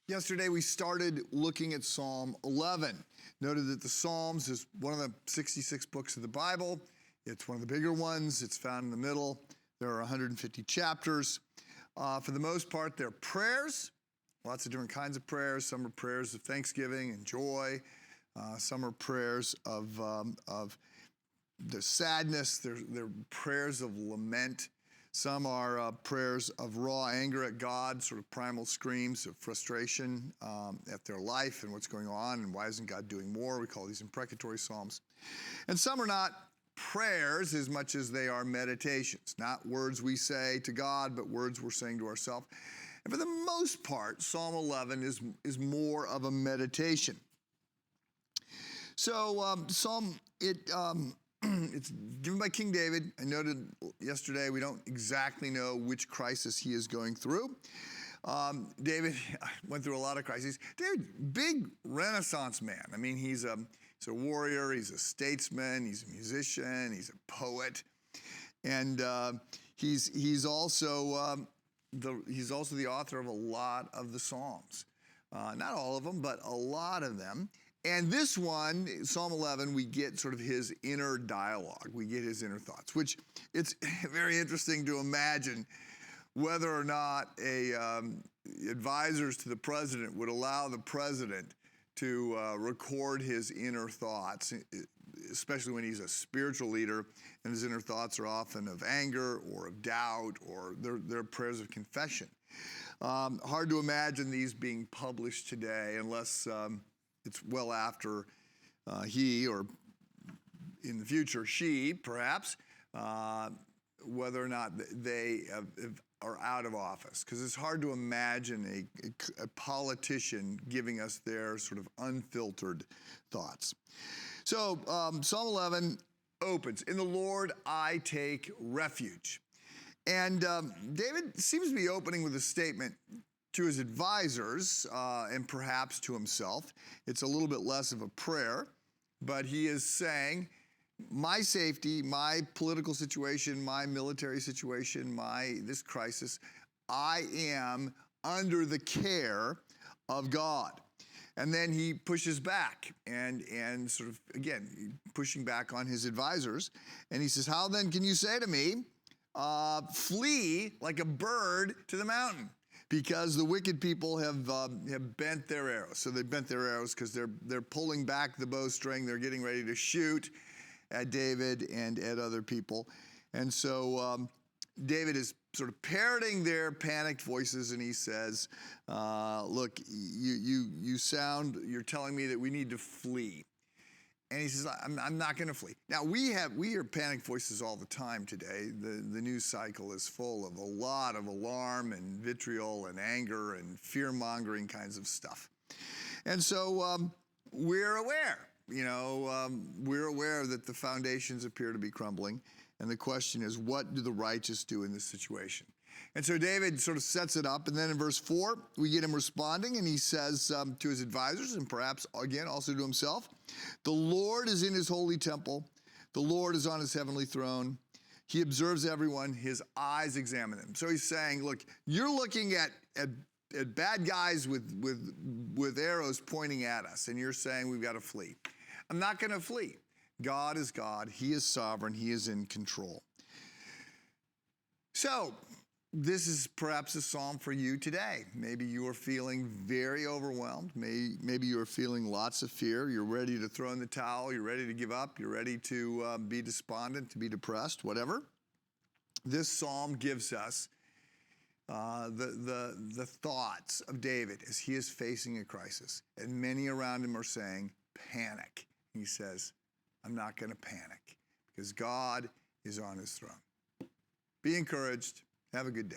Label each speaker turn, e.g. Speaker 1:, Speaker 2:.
Speaker 1: Yesterday we started looking at Psalm 11. Noted that the Psalms is one of the 66 books of the Bible. It's one of the bigger ones. It's found in the middle. There are 150 chapters. For the most part, they're prayers, lots of different kinds of prayers. Some are prayers of thanksgiving and joy. Some are prayers of the sadness. They're prayers of lament. Some are prayers of raw anger at God, sort of primal screams of frustration at their life and what's going on and why isn't God doing more. We call these imprecatory psalms. And some are not prayers as much as they are meditations, not words we say to God, but words we're saying to ourselves. And for the most part, Psalm 11 is more of a meditation. So it's given by King David. I noted yesterday we don't exactly know which crisis he is going through. David went through a lot of crises. David, big Renaissance man. I mean, he's a warrior, he's a statesman, he's a musician, he's a poet, and he's also the author of a lot of the Psalms. Not all of them, but a lot of them. And this one, Psalm 11, we get sort of his inner dialogue. We get his inner thoughts, which it's very interesting to imagine whether or not advisors to the president would allow the president to record his inner thoughts, especially when he's a spiritual leader, and his inner thoughts are often of anger or of doubt, or they're prayers of confession. Hard to imagine these being published today unless it's well after he, or in the future she, perhaps, whether or not they are out of office. Because it's hard to imagine a politician giving us their sort of unfiltered thoughts. So Psalm 11 opens, "In the Lord I take refuge." And David seems to be opening with a statement to his advisors and perhaps to himself. It's a little bit less of a prayer, but he is saying, my safety, my political situation, my military situation, this crisis, I am under the care of God. And then he pushes back and sort of, again, pushing back on his advisors. And he says, how then can you say to me, flee like a bird to the mountain? Because the wicked people have bent their arrows. So they bent their arrows because they're pulling back the bowstring. They're getting ready to shoot at David and at other people. And so David is sort of parroting their panicked voices, and he says, look, you're telling me that we need to flee. And he says, I'm not going to flee. Now, we hear panic voices all the time today. The news cycle is full of a lot of alarm and vitriol and anger and fear-mongering kinds of stuff. And so we're aware. We're aware that the foundations appear to be crumbling. And the question is, what do the righteous do in this situation? And so David sort of sets it up. And then in verse 4, we get him responding. And he says to his advisors, and perhaps, again, also to himself, the Lord is in his holy temple. The Lord is on his heavenly throne. He observes everyone. His eyes examine them. So he's saying, look, you're looking at bad guys with arrows pointing at us. And you're saying we've got to flee. I'm not going to flee. God is God. He is sovereign. He is in control. So this is perhaps a psalm for you today. Maybe you are feeling very overwhelmed. Maybe you are feeling lots of fear. You're ready to throw in the towel. You're ready to give up. You're ready to be despondent, to be depressed, whatever. This psalm gives us the thoughts of David as he is facing a crisis. And many around him are saying, panic. He says, I'm not going to panic because God is on his throne. Be encouraged. Have a good day.